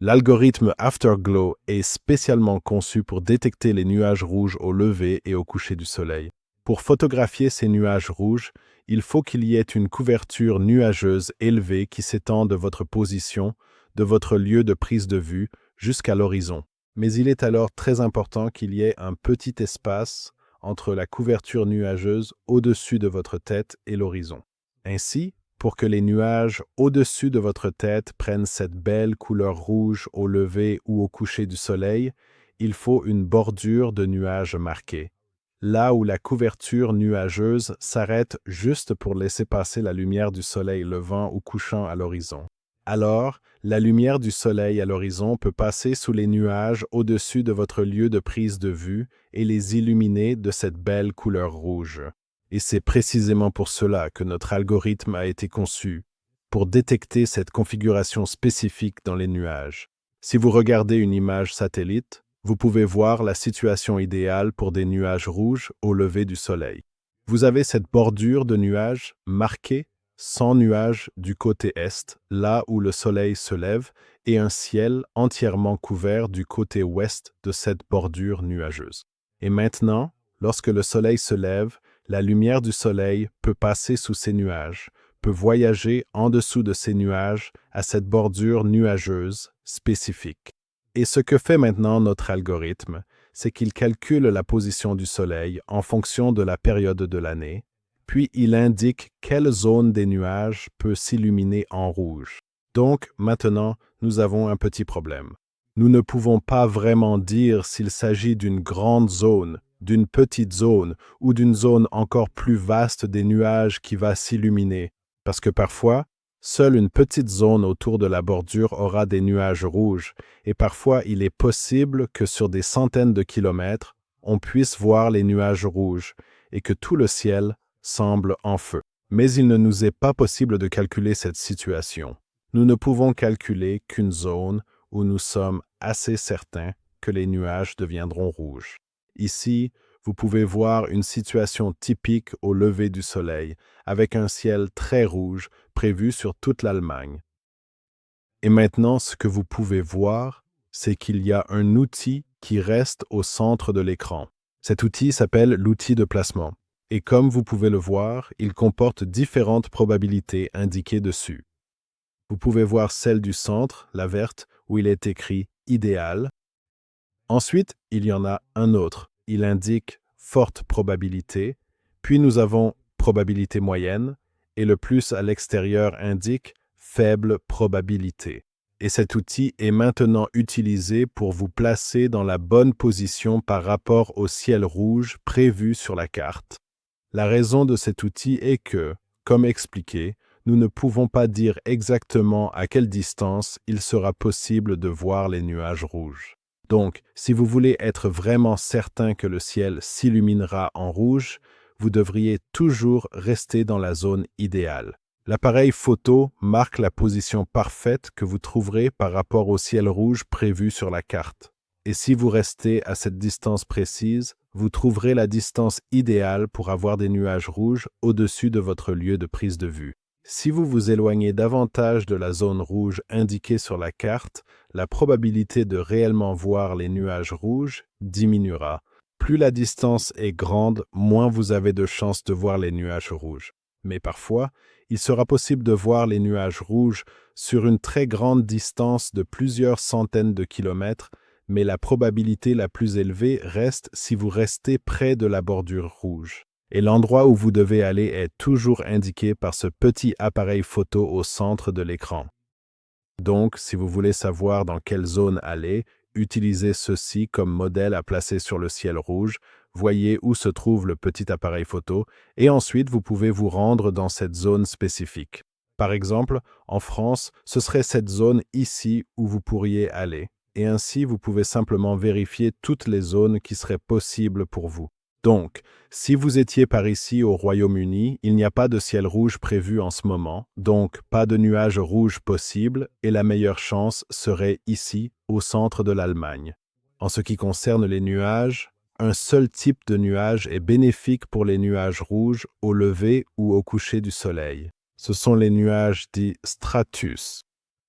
L'algorithme Afterglow est spécialement conçu pour détecter les nuages rouges au lever et au coucher du soleil. Pour photographier ces nuages rouges, il faut qu'il y ait une couverture nuageuse élevée qui s'étend de votre position, de votre lieu de prise de vue, jusqu'à l'horizon. Mais il est alors très important qu'il y ait un petit espace entre la couverture nuageuse au-dessus de votre tête et l'horizon. Ainsi, pour que les nuages au-dessus de votre tête prennent cette belle couleur rouge au lever ou au coucher du soleil, il faut une bordure de nuages marquée, là où la couverture nuageuse s'arrête juste pour laisser passer la lumière du soleil levant ou couchant à l'horizon. Alors, la lumière du soleil à l'horizon peut passer sous les nuages au-dessus de votre lieu de prise de vue et les illuminer de cette belle couleur rouge. Et c'est précisément pour cela que notre algorithme a été conçu, pour détecter cette configuration spécifique dans les nuages. Si vous regardez une image satellite, vous pouvez voir la situation idéale pour des nuages rouges au lever du soleil. Vous avez cette bordure de nuages marquée sans nuages du côté est, là où le soleil se lève, et un ciel entièrement couvert du côté ouest de cette bordure nuageuse. Et maintenant, lorsque le soleil se lève, la lumière du soleil peut passer sous ces nuages, peut voyager en dessous de ces nuages à cette bordure nuageuse spécifique. Et ce que fait maintenant notre algorithme, c'est qu'il calcule la position du soleil en fonction de la période de l'année, puis il indique quelle zone des nuages peut s'illuminer en rouge. Donc, maintenant, nous avons un petit problème. Nous ne pouvons pas vraiment dire s'il s'agit d'une grande zone, d'une petite zone ou d'une zone encore plus vaste des nuages qui va s'illuminer, parce que parfois, seule une petite zone autour de la bordure aura des nuages rouges, et parfois il est possible que sur des centaines de kilomètres, on puisse voir les nuages rouges et que tout le ciel semble en feu. Mais il ne nous est pas possible de calculer cette situation. Nous ne pouvons calculer qu'une zone où nous sommes assez certains que les nuages deviendront rouges. Ici, vous pouvez voir une situation typique au lever du soleil, avec un ciel très rouge prévu sur toute l'Allemagne. Et maintenant, ce que vous pouvez voir, c'est qu'il y a un outil qui reste au centre de l'écran. Cet outil s'appelle l'outil de placement. Et comme vous pouvez le voir, il comporte différentes probabilités indiquées dessus. Vous pouvez voir celle du centre, la verte, où il est écrit « idéal ». Ensuite, il y en a un autre. Il indique « forte probabilité ». Puis nous avons « probabilité moyenne » et le plus à l'extérieur indique « faible probabilité ». Et cet outil est maintenant utilisé pour vous placer dans la bonne position par rapport au ciel rouge prévu sur la carte. La raison de cet outil est que, comme expliqué, nous ne pouvons pas dire exactement à quelle distance il sera possible de voir les nuages rouges. Donc, si vous voulez être vraiment certain que le ciel s'illuminera en rouge, vous devriez toujours rester dans la zone idéale. L'appareil photo marque la position parfaite que vous trouverez par rapport au ciel rouge prévu sur la carte. Et si vous restez à cette distance précise, vous trouverez la distance idéale pour avoir des nuages rouges au-dessus de votre lieu de prise de vue. Si vous vous éloignez davantage de la zone rouge indiquée sur la carte, la probabilité de réellement voir les nuages rouges diminuera. Plus la distance est grande, moins vous avez de chances de voir les nuages rouges. Mais parfois, il sera possible de voir les nuages rouges sur une très grande distance de plusieurs centaines de kilomètres, mais la probabilité la plus élevée reste si vous restez près de la bordure rouge. Et l'endroit où vous devez aller est toujours indiqué par ce petit appareil photo au centre de l'écran. Donc, si vous voulez savoir dans quelle zone aller, utilisez ceci comme modèle à placer sur le ciel rouge, voyez où se trouve le petit appareil photo, et ensuite vous pouvez vous rendre dans cette zone spécifique. Par exemple, en France, ce serait cette zone ici où vous pourriez aller, et ainsi vous pouvez simplement vérifier toutes les zones qui seraient possibles pour vous. Donc, si vous étiez par ici au Royaume-Uni, il n'y a pas de ciel rouge prévu en ce moment, donc pas de nuages rouges possibles, et la meilleure chance serait ici, au centre de l'Allemagne. En ce qui concerne les nuages, un seul type de nuage est bénéfique pour les nuages rouges au lever ou au coucher du soleil. Ce sont les nuages dits stratus.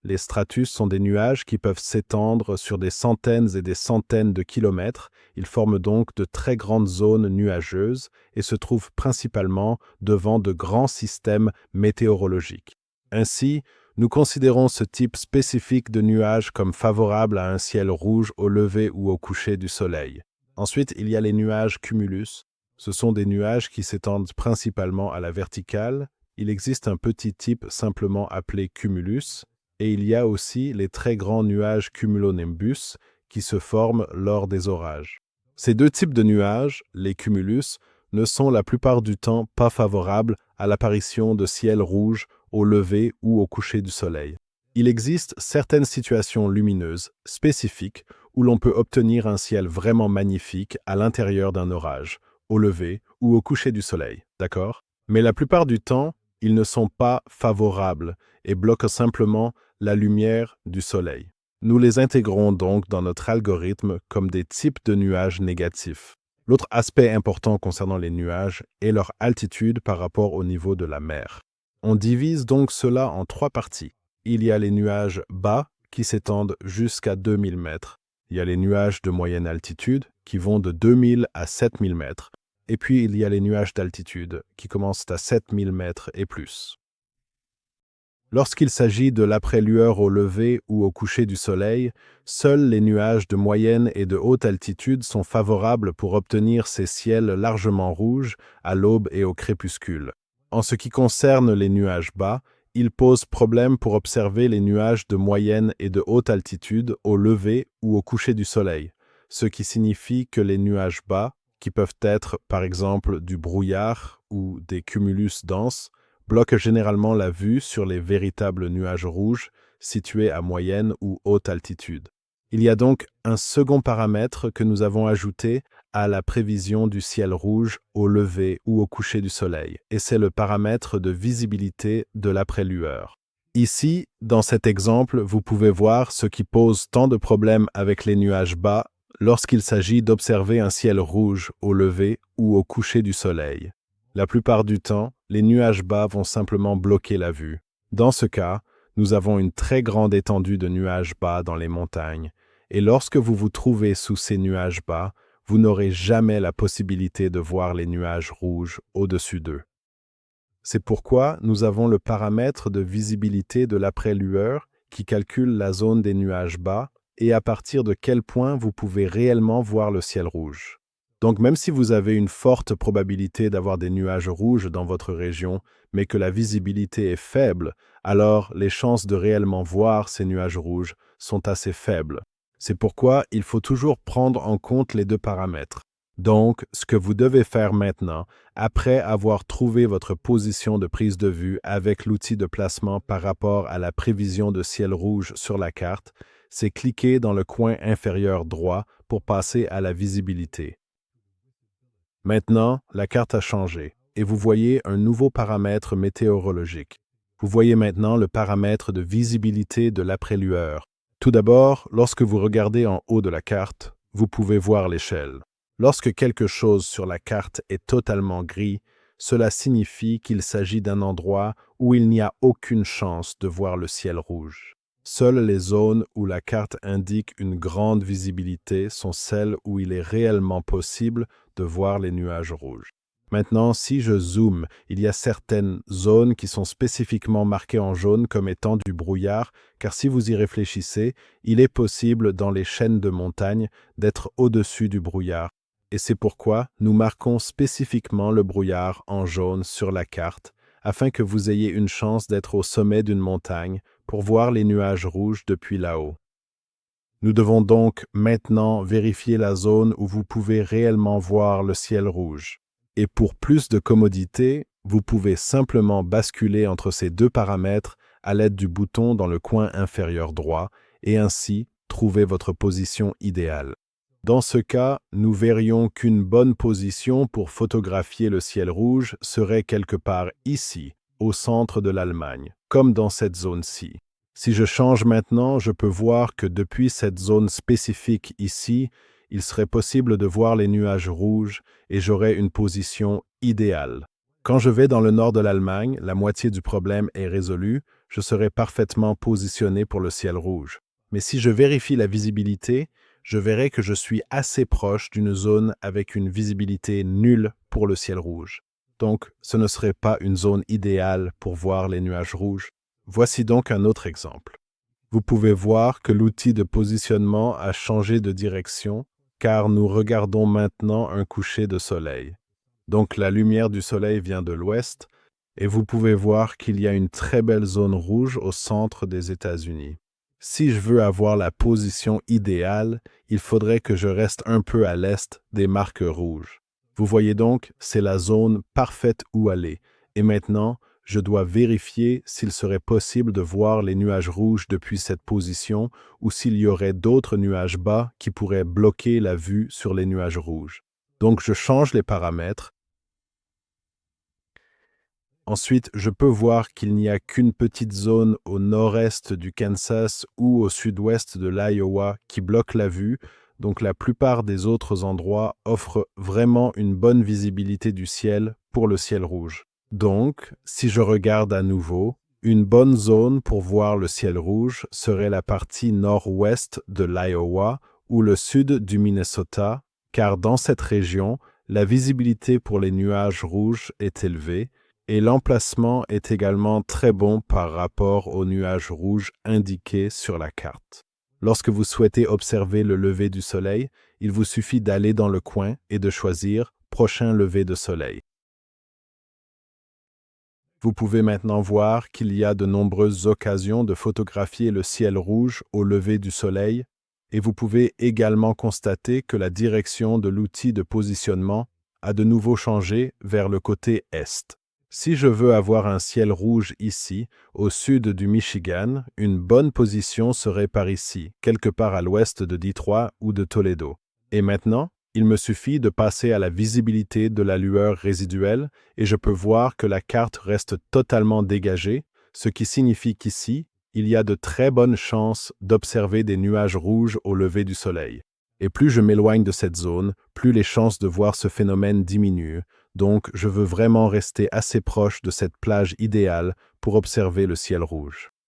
Les stratus sont des nuages qui peuvent s'étendre sur des centaines et des centaines de kilomètres. Ils forment donc de très grandes zones nuageuses et se trouvent principalement devant de grands systèmes météorologiques. Ainsi, nous considérons ce type spécifique de nuages comme favorable à un ciel rouge au lever ou au coucher du soleil. Ensuite, il y a les nuages cumulus. Ce sont des nuages qui s'étendent principalement à la verticale. Il existe un petit type simplement appelé cumulus, et il y a aussi les très grands nuages cumulonimbus qui se forment lors des orages. Ces deux types de nuages, les cumulus, ne sont la plupart du temps pas favorables à l'apparition de ciel rouge au lever ou au coucher du soleil. Il existe certaines situations lumineuses spécifiques où l'on peut obtenir un ciel vraiment magnifique à l'intérieur d'un orage, au lever ou au coucher du soleil, d'accord? Mais la plupart du temps, ils ne sont pas favorables et bloquent simplement la lumière du soleil. Nous les intégrons donc dans notre algorithme comme des types de nuages négatifs. L'autre aspect important concernant les nuages est leur altitude par rapport au niveau de la mer. On divise donc cela en trois parties. Il y a les nuages bas qui s'étendent jusqu'à 2000 mètres. Il y a les nuages de moyenne altitude qui vont de 2000 à 7000 mètres. Et puis il y a les nuages d'altitude qui commencent à 7000 mètres et plus. Lorsqu'il s'agit de l'après-lueur au lever ou au coucher du soleil, seuls les nuages de moyenne et de haute altitude sont favorables pour obtenir ces ciels largement rouges à l'aube et au crépuscule. En ce qui concerne les nuages bas, ils posent problème pour observer les nuages de moyenne et de haute altitude au lever ou au coucher du soleil, ce qui signifie que les nuages bas, qui peuvent être par exemple du brouillard ou des cumulus denses, bloquent généralement la vue sur les véritables nuages rouges situés à moyenne ou haute altitude. Il y a donc un second paramètre que nous avons ajouté à la prévision du ciel rouge au lever ou au coucher du soleil, et c'est le paramètre de visibilité de l'après-lueur. Ici, dans cet exemple, vous pouvez voir ce qui pose tant de problèmes avec les nuages bas lorsqu'il s'agit d'observer un ciel rouge au lever ou au coucher du soleil. La plupart du temps, les nuages bas vont simplement bloquer la vue. Dans ce cas, nous avons une très grande étendue de nuages bas dans les montagnes, et lorsque vous vous trouvez sous ces nuages bas, vous n'aurez jamais la possibilité de voir les nuages rouges au-dessus d'eux. C'est pourquoi nous avons le paramètre de visibilité de l'après-lueur qui calcule la zone des nuages bas et à partir de quel point vous pouvez réellement voir le ciel rouge. Donc même si vous avez une forte probabilité d'avoir des nuages rouges dans votre région, mais que la visibilité est faible, alors les chances de réellement voir ces nuages rouges sont assez faibles. C'est pourquoi il faut toujours prendre en compte les deux paramètres. Donc, ce que vous devez faire maintenant, après avoir trouvé votre position de prise de vue avec l'outil de placement par rapport à la prévision de ciel rouge sur la carte, c'est cliquer dans le coin inférieur droit pour passer à la visibilité. Maintenant, la carte a changé et vous voyez un nouveau paramètre météorologique. Vous voyez maintenant le paramètre de visibilité de l'après-lueur. Tout d'abord, lorsque vous regardez en haut de la carte, vous pouvez voir l'échelle. Lorsque quelque chose sur la carte est totalement gris, cela signifie qu'il s'agit d'un endroit où il n'y a aucune chance de voir le ciel rouge. Seules les zones où la carte indique une grande visibilité sont celles où il est réellement possible de voir les nuages rouges. Maintenant, si je zoome, il y a certaines zones qui sont spécifiquement marquées en jaune comme étant du brouillard, car si vous y réfléchissez, il est possible dans les chaînes de montagnes d'être au-dessus du brouillard. Et c'est pourquoi nous marquons spécifiquement le brouillard en jaune sur la carte, afin que vous ayez une chance d'être au sommet d'une montagne pour voir les nuages rouges depuis là-haut. Nous devons donc maintenant vérifier la zone où vous pouvez réellement voir le ciel rouge. Et pour plus de commodité, vous pouvez simplement basculer entre ces deux paramètres à l'aide du bouton dans le coin inférieur droit et ainsi trouver votre position idéale. Dans ce cas, nous verrions qu'une bonne position pour photographier le ciel rouge serait quelque part ici, au centre de l'Allemagne, comme dans cette zone-ci. Si je change maintenant, je peux voir que depuis cette zone spécifique ici, il serait possible de voir les nuages rouges et j'aurais une position idéale. Quand je vais dans le nord de l'Allemagne, la moitié du problème est résolue, je serai parfaitement positionné pour le ciel rouge. Mais si je vérifie la visibilité, je verrai que je suis assez proche d'une zone avec une visibilité nulle pour le ciel rouge. Donc, ce ne serait pas une zone idéale pour voir les nuages rouges. Voici donc un autre exemple. Vous pouvez voir que l'outil de positionnement a changé de direction car nous regardons maintenant un coucher de soleil. Donc la lumière du soleil vient de l'ouest et vous pouvez voir qu'il y a une très belle zone rouge au centre des États-Unis. Si je veux avoir la position idéale, il faudrait que je reste un peu à l'est des marques rouges. Vous voyez donc, c'est la zone parfaite où aller. Et maintenant, je dois vérifier s'il serait possible de voir les nuages rouges depuis cette position ou s'il y aurait d'autres nuages bas qui pourraient bloquer la vue sur les nuages rouges. Donc je change les paramètres. Ensuite, je peux voir qu'il n'y a qu'une petite zone au nord-est du Kansas ou au sud-ouest de l'Iowa qui bloque la vue, donc la plupart des autres endroits offrent vraiment une bonne visibilité du ciel pour le ciel rouge. Donc, si je regarde à nouveau, une bonne zone pour voir le ciel rouge serait la partie nord-ouest de l'Iowa ou le sud du Minnesota, car dans cette région, la visibilité pour les nuages rouges est élevée, et l'emplacement est également très bon par rapport aux nuages rouges indiqués sur la carte. Lorsque vous souhaitez observer le lever du soleil, il vous suffit d'aller dans le coin et de choisir « Prochain lever de soleil ». Vous pouvez maintenant voir qu'il y a de nombreuses occasions de photographier le ciel rouge au lever du soleil, et vous pouvez également constater que la direction de l'outil de positionnement a de nouveau changé vers le côté est. Si je veux avoir un ciel rouge ici, au sud du Michigan, une bonne position serait par ici, quelque part à l'ouest de Détroit ou de Toledo. Et maintenant, il me suffit de passer à la visibilité de la lueur résiduelle et je peux voir que la carte reste totalement dégagée, ce qui signifie qu'ici, il y a de très bonnes chances d'observer des nuages rouges au lever du soleil. Et plus je m'éloigne de cette zone, plus les chances de voir ce phénomène diminuent. Donc, je veux vraiment rester assez proche de cette plage idéale pour observer le ciel rouge.